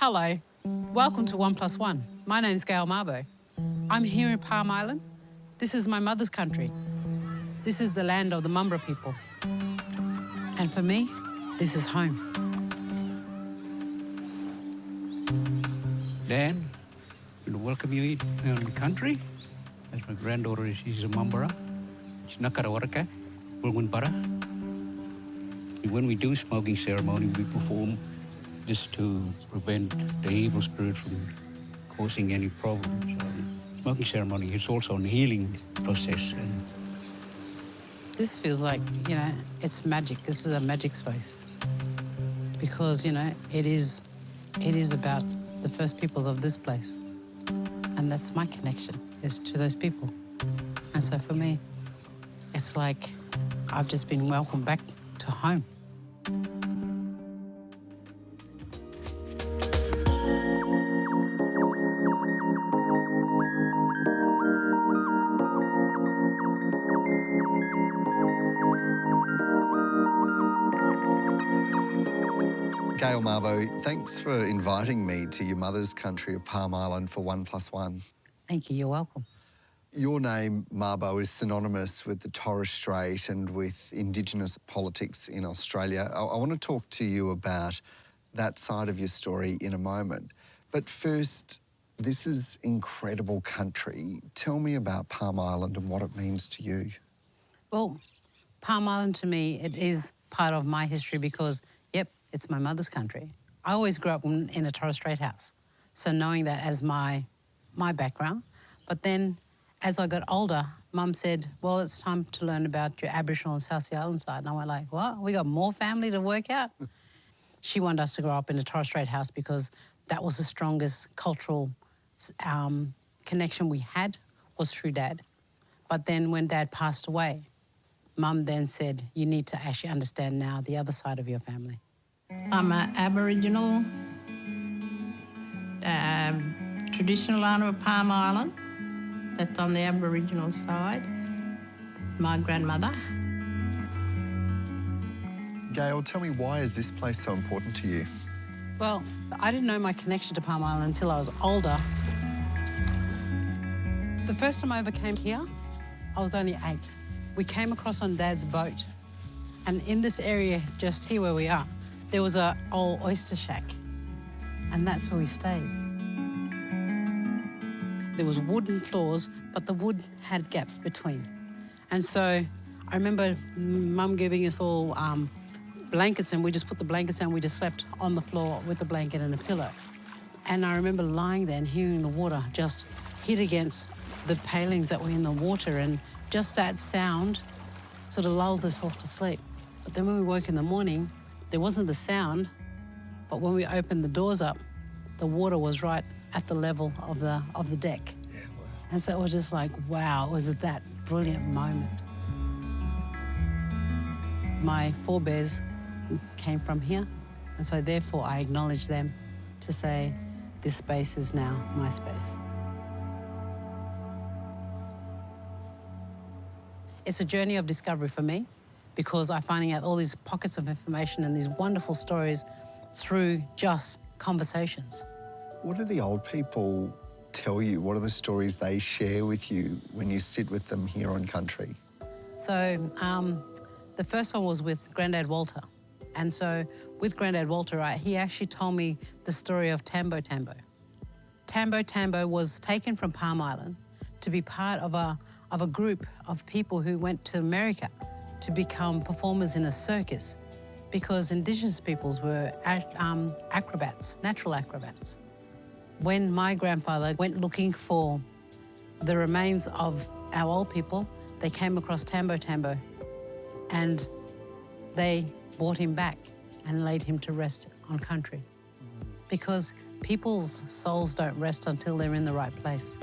Hello, welcome to 1+1. My name's Gail Mabo. I'm here in Palm Island. This is my mother's country. This is the land of the Mumbra people. And for me, this is home. Dan, I welcome you in the country. As my granddaughter, she's a Mumbra. She's Nakarawaraka, Bulgunpara. When we do smoking ceremony, we perform just to prevent the evil spirit from causing any problems. Smoking ceremony is also a healing process. This feels like, it's magic. This is a magic space. Because, it is about the first peoples of this place. And that's my connection, is to those people. And so for me, it's like I've just been welcomed back to home. Gail Mabo, thanks for inviting me to your mother's country of Palm Island for 1+1. Thank you, you're welcome. Your name, Mabo, is synonymous with the Torres Strait and with Indigenous politics in Australia. I want to talk to you about that side of your story in a moment. But first, this is incredible country. Tell me about Palm Island and what it means to you. Well, Palm Island to me, it is part of my history because, yep, it's my mother's country. I always grew up in a Torres Strait house, so knowing that as my background. But then, as I got older, Mum said, well, it's time to learn about your Aboriginal and South Sea Island side. And I went like, what? We got more family to work out? She wanted us to grow up in a Torres Strait house because that was the strongest cultural connection we had was through Dad. But then when Dad passed away, Mum then said, you need to actually understand now the other side of your family. I'm an Aboriginal, traditional owner of Palm Island. That's on the Aboriginal side. My grandmother. Gail, tell me, why is this place so important to you? Well, I didn't know my connection to Palm Island until I was older. The first time I ever came here, I was only 8. We came across on Dad's boat. And in this area, just here where we are, there was an old oyster shack. And that's where we stayed. There was wooden floors, but the wood had gaps between. And so I remember Mum giving us all blankets, and we just put the blankets down, we just slept on the floor with the blanket and a pillow. And I remember lying there and hearing the water just hit against the palings that were in the water, and just that sound sort of lulled us off to sleep. But then when we woke in the morning, there wasn't the sound, but when we opened the doors up, the water was right at the level of the deck. Yeah, wow. And so it was just like, wow, it was that brilliant moment. My forebears came from here, and so therefore I acknowledge them to say, this space is now my space. It's a journey of discovery for me because I'm finding out all these pockets of information and these wonderful stories through just conversations. What do the old people tell you? What are the stories they share with you when you sit with them here on country? So the first one was with Grandad Walter. And so with Grandad Walter, he actually told me the story of Tambo Tambo. Tambo Tambo was taken from Palm Island to be part of a group of people who went to America to become performers in a circus because Indigenous peoples were acrobats, natural acrobats. When my grandfather went looking for the remains of our old people, they came across Tambo Tambo and they brought him back and laid him to rest on country. Because people's souls don't rest until they're in the right place.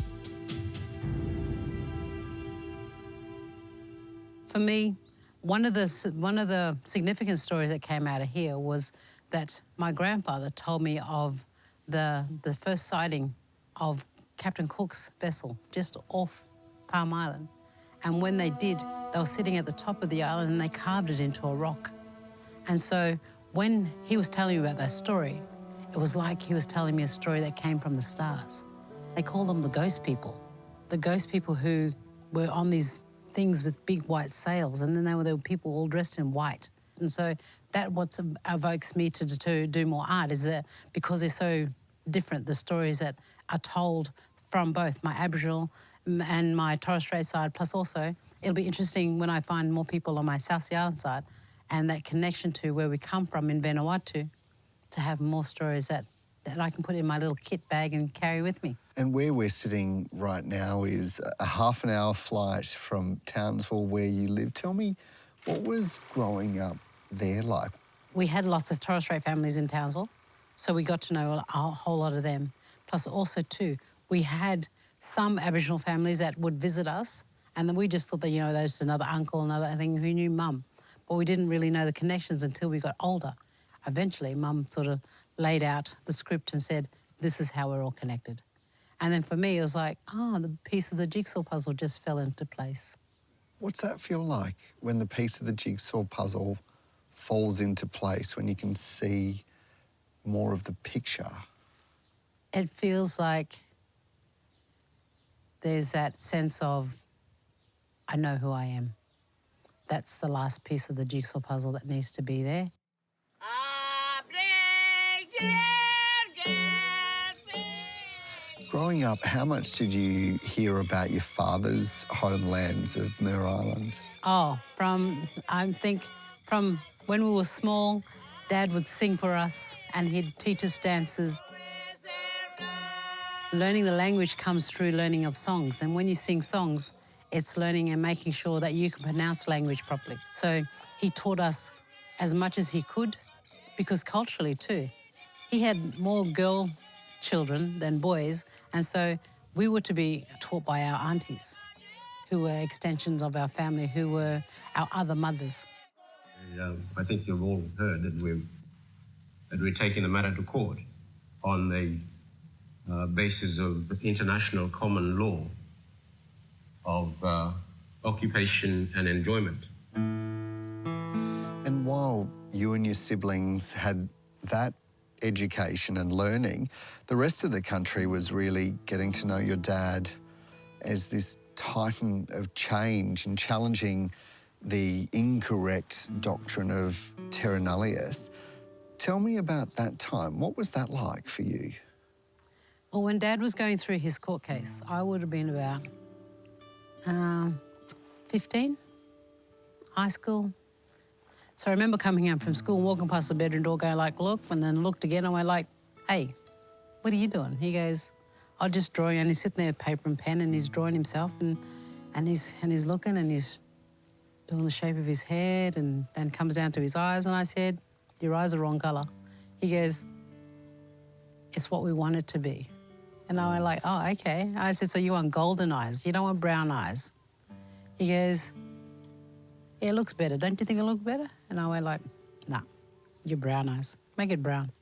For me, one of the significant stories that came out of here was that my grandfather told me of the first sighting of Captain Cook's vessel just off Palm Island. And when they did, they were sitting at the top of the island and they carved it into a rock. And so when he was telling me about that story, It was like he was telling me a story that came from the stars. They called them the ghost people. The ghost people who were on these things with big white sails, and then there were people all dressed in white. And so that what evokes me to do more art is that because they're so different, the stories that are told from both my Aboriginal and my Torres Strait side, plus also it'll be interesting when I find more people on my South Sea Island side and that connection to where we come from in Vanuatu to have more stories that I can put in my little kit bag and carry with me. And where we're sitting right now is a half-an-hour flight from Townsville, where you live. Tell me, what was growing up there like? We had lots of Torres Strait families in Townsville, so we got to know a whole lot of them. Plus also too, we had some Aboriginal families that would visit us, and then we just thought that, you know, there's another uncle, another thing who knew Mum. But we didn't really know the connections until we got older. Eventually, Mum sort of laid out the script and said, this is how we're all connected. And then for me, it was like, the piece of the jigsaw puzzle just fell into place. What's that feel like when the piece of the jigsaw puzzle falls into place, when you can see more of the picture? It feels like there's that sense of, I know who I am. That's the last piece of the jigsaw puzzle that needs to be there. Growing up, how much did you hear about your father's homelands of Mer Island? From when we were small, Dad would sing for us and he'd teach us dances. Learning the language comes through learning of songs, and when you sing songs, it's learning and making sure that you can pronounce language properly. So he taught us as much as he could, because culturally too, he had more girl children than boys, and so we were to be taught by our aunties, who were extensions of our family, who were our other mothers. I think you've all heard that we're taking the matter to court on the basis of international common law of occupation and enjoyment. And while you and your siblings had that education and learning, the rest of the country was really getting to know your dad as this titan of change and challenging the incorrect doctrine of terra nullius. Tell me about that time. What was that like for you? Well, when Dad was going through his court case, I would have been about 15, high school. So I remember coming home from school, walking past the bedroom door, going like, look, and then looked again, and went like, hey, what are you doing? He goes, I'm just drawing, and he's sitting there with paper and pen, and he's drawing himself, and he's looking, and he's doing the shape of his head, and then comes down to his eyes, and I said, your eyes are wrong colour. He goes, it's what we want it to be. And I went like, oh, okay. I said, so you want golden eyes, you don't want brown eyes. He goes, yeah, it looks better. Don't you think it'll look better? And I went like, nah, your brown eyes. Make it brown.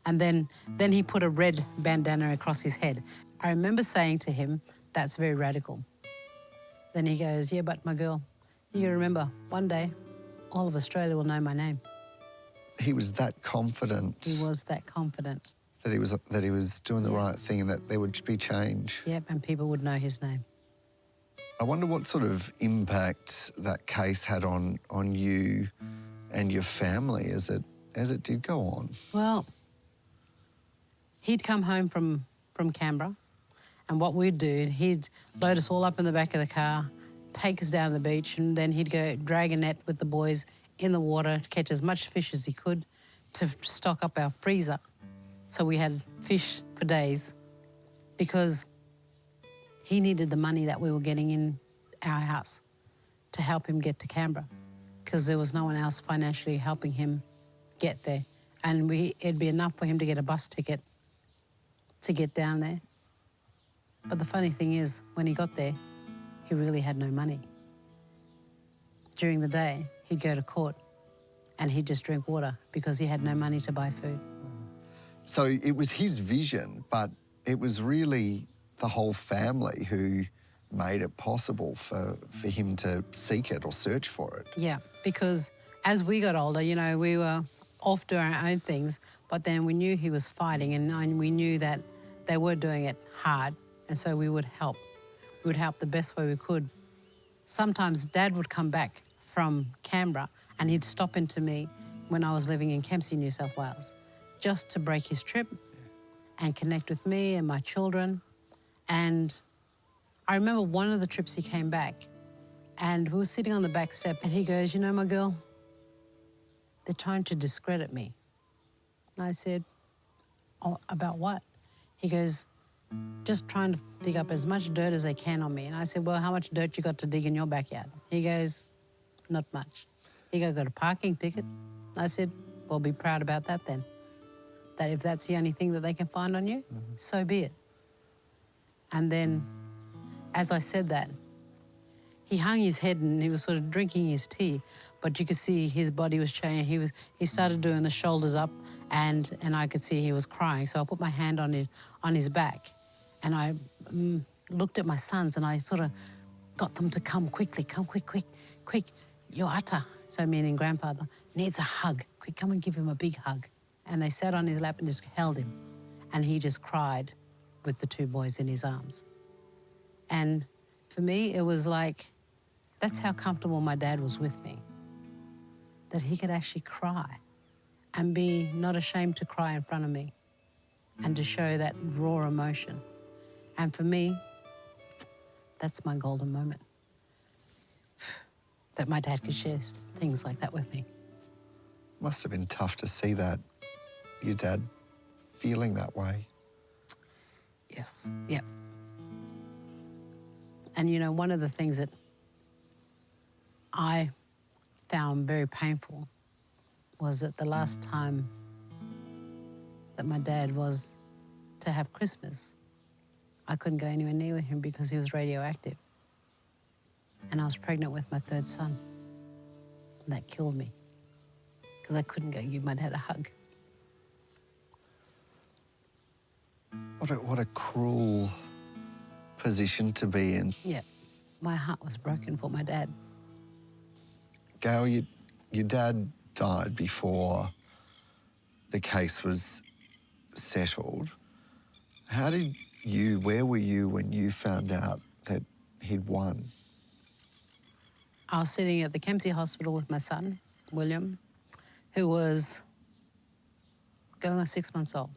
And then he put a red bandana across his head. I remember saying to him, that's very radical. Then he goes, yeah, but my girl, you gotta remember, one day, all of Australia will know my name. He was that confident. He was that confident. That he was doing the right thing and that there would be change. Yep, and people would know his name. I wonder what sort of impact that case had on you and your family as it did go on. Well, he'd come home from Canberra, and what we'd do, he'd load us all up in the back of the car, take us down to the beach, and then he'd go drag a net with the boys in the water to catch as much fish as he could to stock up our freezer. So we had fish for days, because he needed the money that we were getting in our house to help him get to Canberra, because there was no one else financially helping him get there. And it'd be enough for him to get a bus ticket to get down there. But the funny thing is, when he got there, he really had no money. During the day, he'd go to court and he'd just drink water because he had no money to buy food. So it was his vision, but it was really the whole family who made it possible for him to seek it or search for it. Yeah, because as we got older, you know, we were off doing our own things, but then we knew he was fighting, and we knew that they were doing it hard, and so we would help. We would help the best way we could. Sometimes Dad would come back from Canberra and he'd stop into me when I was living in Kempsey, New South Wales, just to break his trip and connect with me and my children. And I remember one of the trips he came back and we were sitting on the back step and he goes, "You know, my girl, they're trying to discredit me." And I said, "Oh, about what?" He goes, "Just trying to dig up as much dirt as they can on me." And I said, "Well, how much dirt you got to dig in your backyard?" He goes, "Not much." He goes, "Got a parking ticket?" And I said, "Well, be proud about that then. That if that's the only thing that they can find on you, so be it." And then, as I said that, he hung his head and he was sort of drinking his tea, but you could see his body was changing. He started doing the shoulders up, and I could see he was crying. So I put my hand on his back, and I looked at my sons, and I sort of got them to come quickly, come quick. Your ata, so meaning grandfather, needs a hug. Quick, come and give him a big hug. And they sat on his lap and just held him, and he just cried with the two boys in his arms. And for me, it was like, that's how comfortable my dad was with me, that he could actually cry and be not ashamed to cry in front of me and to show that raw emotion. And for me, that's my golden moment, that my dad could share things like that with me. Must have been tough to see that, your dad feeling that way. Yes, yep. And, you know, one of the things that I found very painful was that the last time that my dad was to have Christmas, I couldn't go anywhere near him because he was radioactive. And I was pregnant with my third son. And that killed me because I couldn't go give my dad a hug. What a cruel position to be in. Yeah, my heart was broken for my dad. Gail, your dad died before the case was settled. Where were you when you found out that he'd won? I was sitting at the Kempsey Hospital with my son, William, who was going on 6 months old.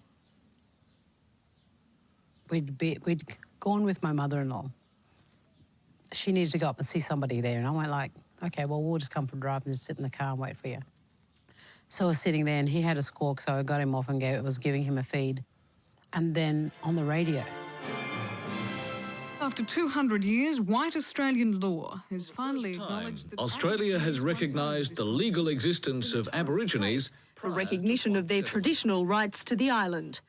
We'd gone with my mother-in-law. She needed to go up and see somebody there, and I went like, okay, well, we'll just come for a drive and just sit in the car and wait for you. So I was sitting there, and he had a squawk, so I got him off and was giving him a feed. And then on the radio. After 200 years, white Australian law has finally acknowledged that Australia has recognised the legal existence of Aborigines for recognition of their traditional rights to the island.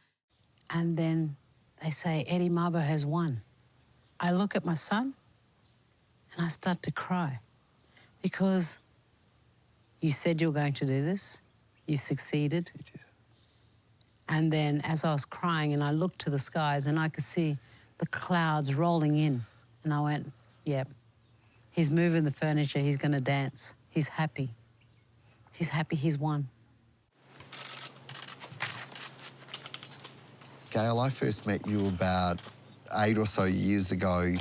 And then they say, Eddie Mabo has won. I look at my son and I start to cry because you said you were going to do this, you succeeded. You did. And then as I was crying and I looked to the skies and I could see the clouds rolling in, and I went, yep, he's moving the furniture, he's going to dance. He's happy. He's happy he's won. Gail, I first met you about 8 or so years ago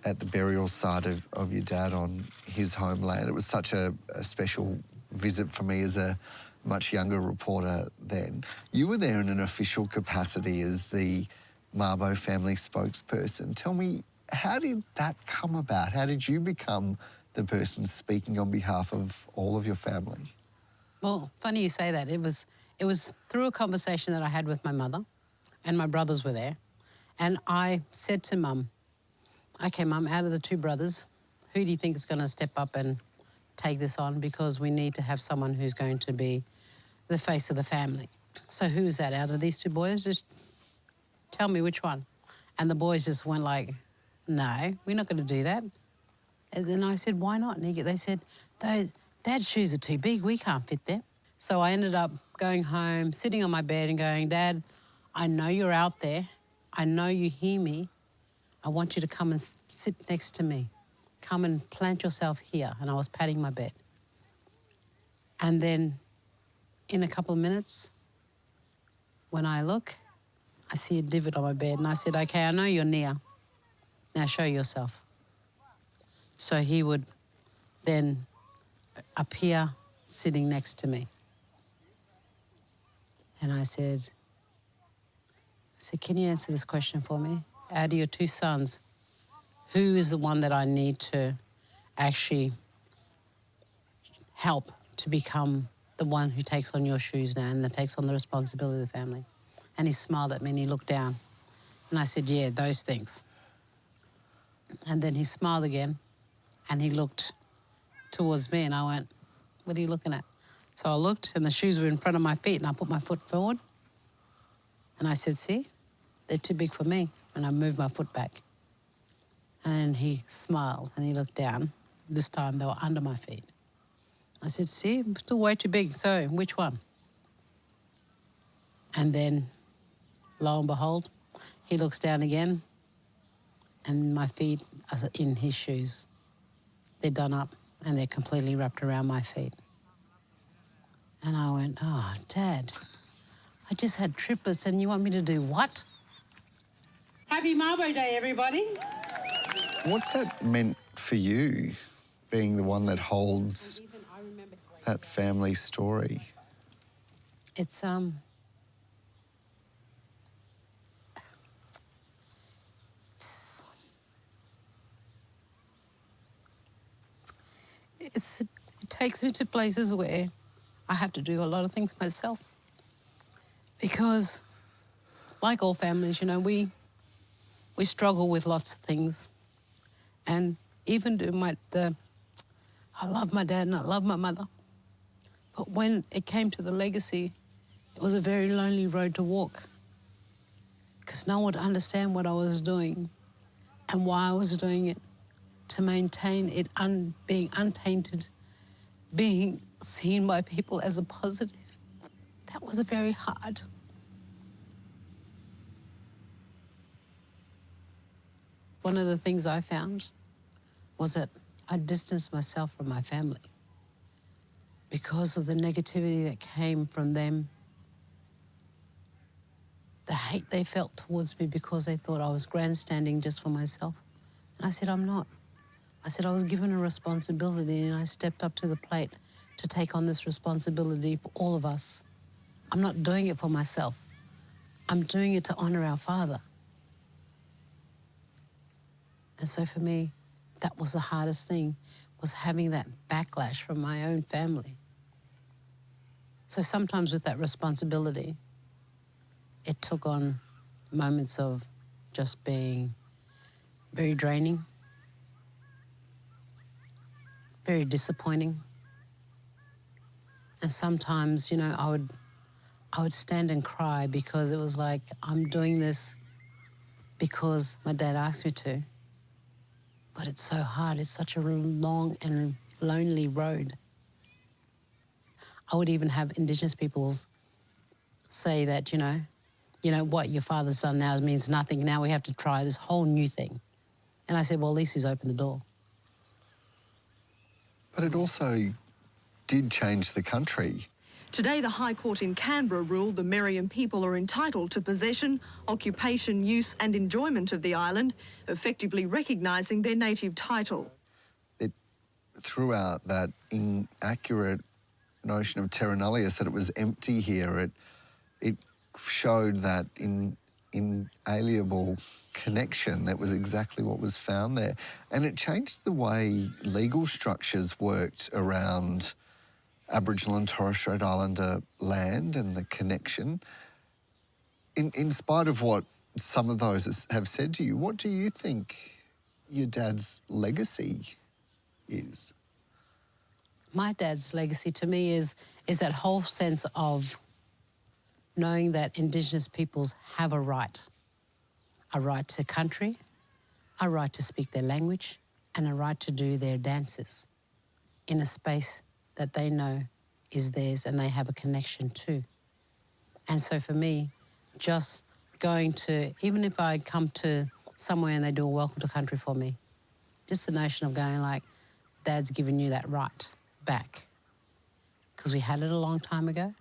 at the burial site of your dad on his homeland. It was such a special visit for me as a much younger reporter then. You were there in an official capacity as the Mabo family spokesperson. Tell me, how did that come about? How did you become the person speaking on behalf of all of your family? Well, funny you say that. It was through a conversation that I had with my mother, and my brothers were there. And I said to Mum, okay, Mum, out of the 2 brothers, who do you think is going to step up and take this on? Because we need to have someone who's going to be the face of the family. So who's that out of these 2 boys? Just tell me which one. And the boys just went like, no, we're not going to do that. And then I said, why not? And they said, Dad's shoes are too big, we can't fit them. So I ended up going home, sitting on my bed and going, Dad, I know you're out there. I know you hear me. I want you to come and sit next to me. Come and plant yourself here. And I was patting my bed. And then in a couple of minutes, when I look, I see a divot on my bed, and I said, okay, I know you're near. Now show yourself. So he would then appear sitting next to me. And I said, can you answer this question for me? Out of your two sons, who is the one that I need to actually help to become the one who takes on your shoes now and that takes on the responsibility of the family? And he smiled at me and he looked down. And I said, yeah, those things. And then he smiled again and he looked towards me and I went, what are you looking at? So I looked and the shoes were in front of my feet and I put my foot forward. And I said, see, they're too big for me. And I moved my foot back. And he smiled and he looked down. This time they were under my feet. I said, see, still way too big. So which one? And then, lo and behold, he looks down again and my feet are in his shoes. They're done up and they're completely wrapped around my feet. And I went, oh, Dad, I just had triplets and you want me to do what? Happy Mabo Day, everybody. What's that meant for you, being the one that holds that family story? It's, it takes me to places where I have to do a lot of things myself. Because, like all families, you know, we struggle with lots of things. And even I love my dad and I love my mother. But when it came to the legacy, it was a very lonely road to walk. Because no one would understand what I was doing and why I was doing it, to maintain it being untainted, being seen by people as a positive. That was very hard. One of the things I found was that I distanced myself from my family because of the negativity that came from them, the hate they felt towards me because they thought I was grandstanding just for myself. And I said, I'm not. I said, I was given a responsibility and I stepped up to the plate to take on this responsibility for all of us. I'm not doing it for myself. I'm doing it to honour our father. And so for me, that was the hardest thing, was having that backlash from my own family. So sometimes with that responsibility, it took on moments of just being very draining, very disappointing. And sometimes, you know, I would stand and cry because it was like, I'm doing this because my dad asked me to. But it's so hard. It's such a long and lonely road. I would even have Indigenous peoples say that, you know what your father's done now means nothing. Now we have to try this whole new thing. And I said, well, at least he's opened the door. But it also did change the country. Today, the High Court in Canberra ruled the Meriam people are entitled to possession, occupation, use and enjoyment of the island, effectively recognising their native title. It threw out that inaccurate notion of terra nullius, that it was empty here. It showed that inalienable connection. That was exactly what was found there. And it changed the way legal structures worked around Aboriginal and Torres Strait Islander land and the connection. In spite of what some of those have said to you, what do you think your dad's legacy is? My dad's legacy to me is that whole sense of knowing that Indigenous peoples have a right to country, a right to speak their language, and a right to do their dances in a space that they know is theirs and they have a connection to. And so for me, just going to, even if I come to somewhere and they do a welcome to country for me, just the notion of going like, Dad's given you that right back. Because we had it a long time ago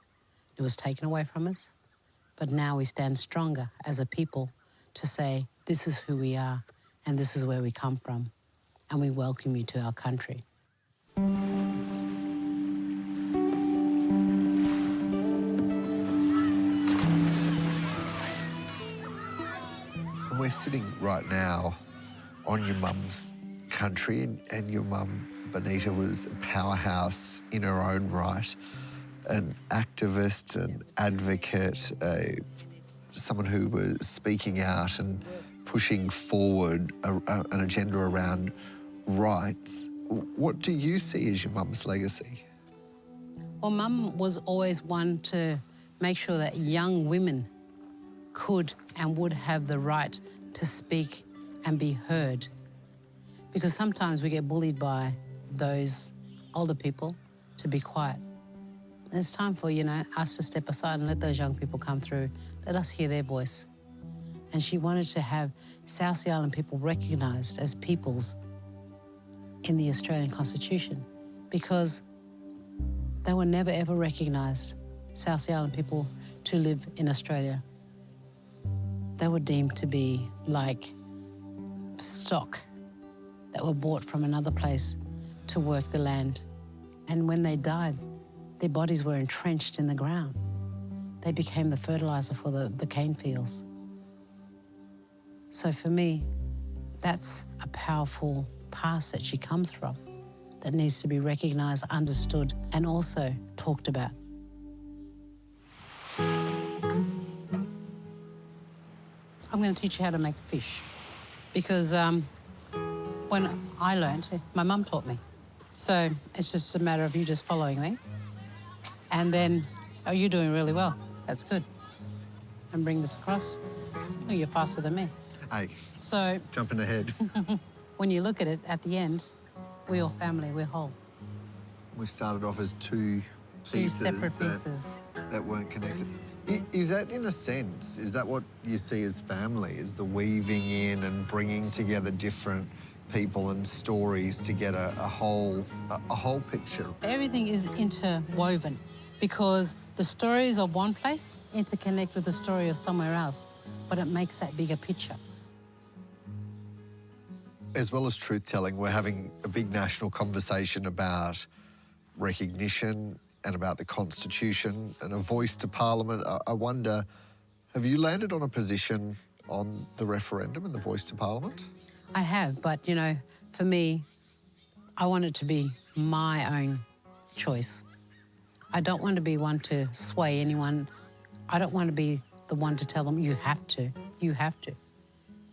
It was taken away from us. But now we stand stronger as a people to say, this is who we are and this is where we come from. And we welcome you to our country. And we're sitting right now on your mum's country, and your mum, Benita, was a powerhouse in her own right, an activist, an advocate, someone who was speaking out and pushing forward an agenda around rights. What do you see as your mum's legacy? Well, Mum was always one to make sure that young women could and would have the right to speak and be heard. Because sometimes we get bullied by those older people to be quiet. And it's time for, us to step aside and let those young people come through. Let us hear their voice. And she wanted to have South Sea Island people recognised as peoples in the Australian Constitution, because they were never ever recognised, South Sea Island people, to live in Australia. They were deemed to be like stock that were bought from another place to work the land. And when they died, their bodies were entrenched in the ground. They became the fertiliser for the cane fields. So for me, that's a powerful past that she comes from that needs to be recognised, understood, and also talked about. I'm going to teach you how to make a fish, because when I learned, my mum taught me. So it's just a matter of you just following me. And then, oh, you're doing really well. That's good. And bring this across. Oh, you're faster than me. Hey, so jumping ahead. When you look at it, at the end, we're all family, we're whole. We started off as two separate pieces that weren't connected. Is that, in a sense, is that what you see as family, is the weaving in and bringing together different people and stories to get a whole picture? Everything is interwoven because the stories of one place interconnect with the story of somewhere else, but it makes that bigger picture. As well as truth-telling, we're having a big national conversation about recognition and about the Constitution and a voice to Parliament. I wonder, have you landed on a position on the referendum and the voice to Parliament? I have, but, for me, I want it to be my own choice. I don't want to be one to sway anyone. I don't want to be the one to tell them, you have to.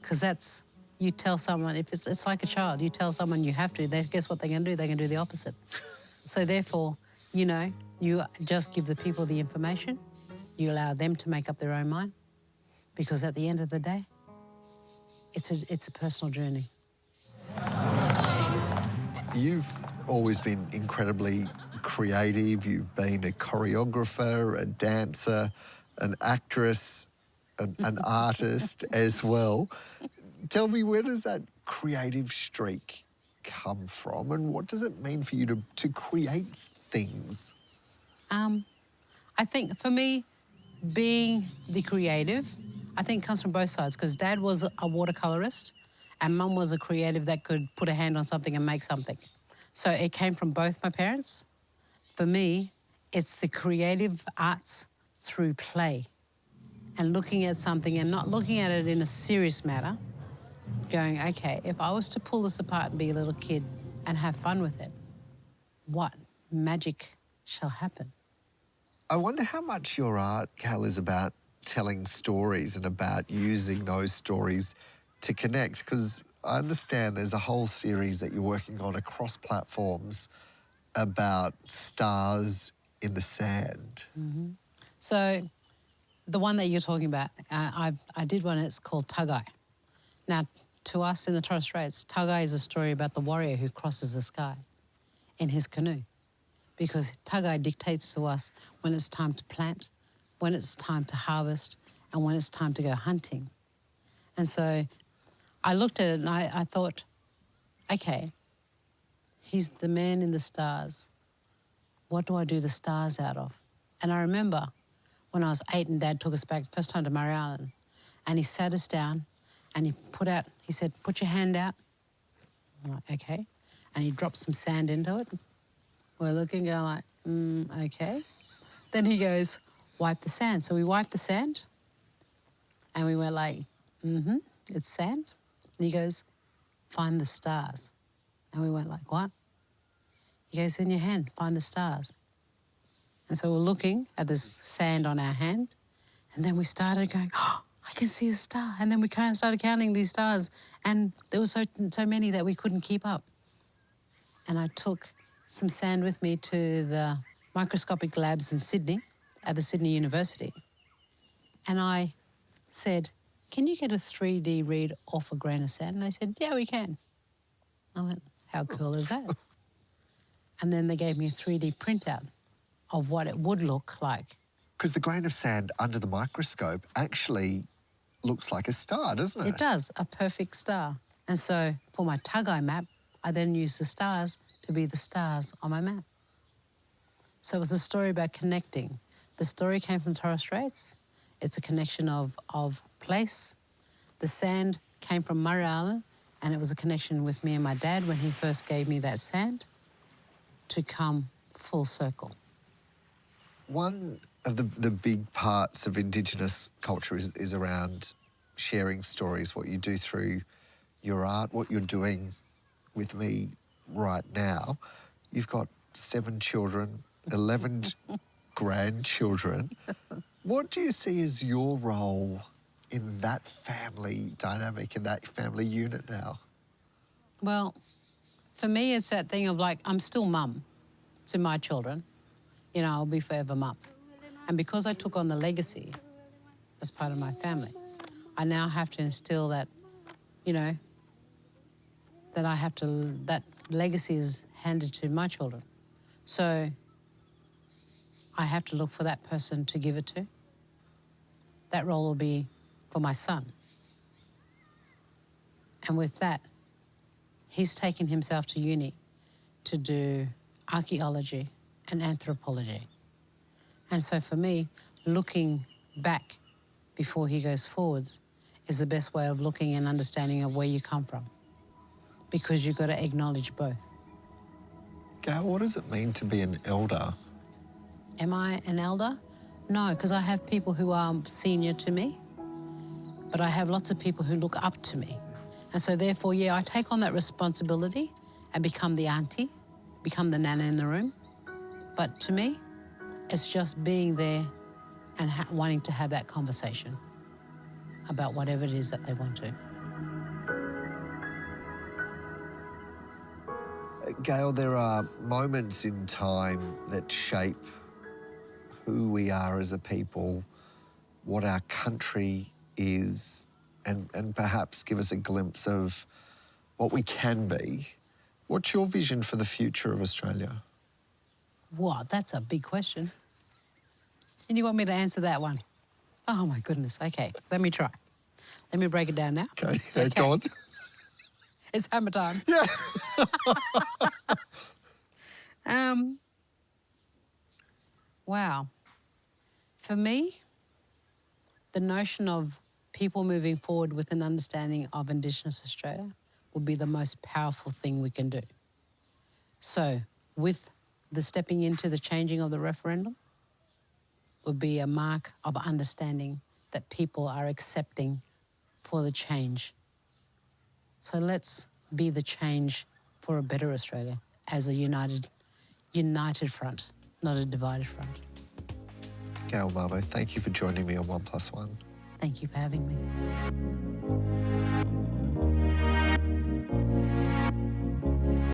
Because that's... You tell someone, if it's like a child, you tell someone you have to, guess what they're going to do? They're going to do the opposite. So therefore, you just give the people the information, you allow them to make up their own mind, because at the end of the day, it's a personal journey. You've always been incredibly creative. You've been a choreographer, a dancer, an actress, an artist as well. Tell me, where does that creative streak come from, and what does it mean for you to create things? I think for me, being the creative, I think comes from both sides, because Dad was a watercolourist and Mum was a creative that could put a hand on something and make something. So it came from both my parents. For me, it's the creative arts through play and looking at something and not looking at it in a serious manner, going, okay, if I was to pull this apart and be a little kid and have fun with it, what magic shall happen? I wonder how much your art, Gail, is about telling stories and about using those stories to connect, because I understand there's a whole series that you're working on across platforms about stars in the sand. Mm-hmm. So the one that you're talking about, I did one, it's called Tagai. Now, to us in the Torres Straits, Tagai is a story about the warrior who crosses the sky in his canoe, because Tagai dictates to us when it's time to plant, when it's time to harvest, and when it's time to go hunting. And so I looked at it and I thought, okay, he's the man in the stars. What do I do the stars out of? And I remember when I was 8 and Dad took us back first time to Murray Island. And he sat us down and he said, put your hand out. I'm like, okay. And he dropped some sand into it. We're looking, going like, okay. Then he goes, wipe the sand. So we wiped the sand and we went like, it's sand. And he goes, find the stars. And we went like, what? He goes, in your hand, find the stars. And so we're looking at this sand on our hand, and then we started going, oh, I can see a star. And then we kind of started counting these stars, and there were so many that we couldn't keep up. And I took some sand with me to the microscopic labs in Sydney, at the Sydney University. And I said, can you get a 3D read off a grain of sand? And they said, yeah, we can. I went, how cool is that? And then they gave me a 3D printout of what it would look like. Because the grain of sand under the microscope actually looks like a star, doesn't it? It does, a perfect star. And so for my Tagai map, I then used the stars to be the stars on my map. So it was a story about connecting. The story came from Torres Straits. It's a connection of place. The sand came from Murray Island, and it was a connection with me and my dad when he first gave me that sand to come full circle. One of the big parts of Indigenous culture is around sharing stories, what you do through your art, what you're doing with me right now. You've got 7 children, 11 grandchildren. What do you see as your role in that family dynamic, in that family unit now? Well, for me, it's that thing of like, I'm still mum to my children. You know, I'll be forever mum. And because I took on the legacy as part of my family, I now have to instill that, you know, that legacy is handed to my children. So I have to look for that person to give it to. That role will be for my son. And with that, he's taken himself to uni to do archaeology and anthropology. And so for me, looking back before he goes forwards is the best way of looking and understanding of where you come from, because you've got to acknowledge both. Gail, what does it mean to be an elder? Am I an elder? No, because I have people who are senior to me, but I have lots of people who look up to me. And so therefore, yeah, I take on that responsibility and become the auntie, become the nana in the room. But to me, it's just being there and wanting to have that conversation about whatever it is that they want to. Gail, there are moments in time that shape who we are as a people, what our country is, and perhaps give us a glimpse of what we can be. What's your vision for the future of Australia? Wow, that's a big question. And you want me to answer that one? Oh, my goodness. Okay, let me try. Let me break it down now. Okay. Go on. It's hammer time. Yeah. Wow. For me, the notion of people moving forward with an understanding of Indigenous Australia would be the most powerful thing we can do. So, with the stepping into the changing of the referendum would be a mark of understanding that people are accepting for the change. So let's be the change for a better Australia as a united front, not a divided front. Gail Mabo, thank you for joining me on 1+1. Thank you for having me.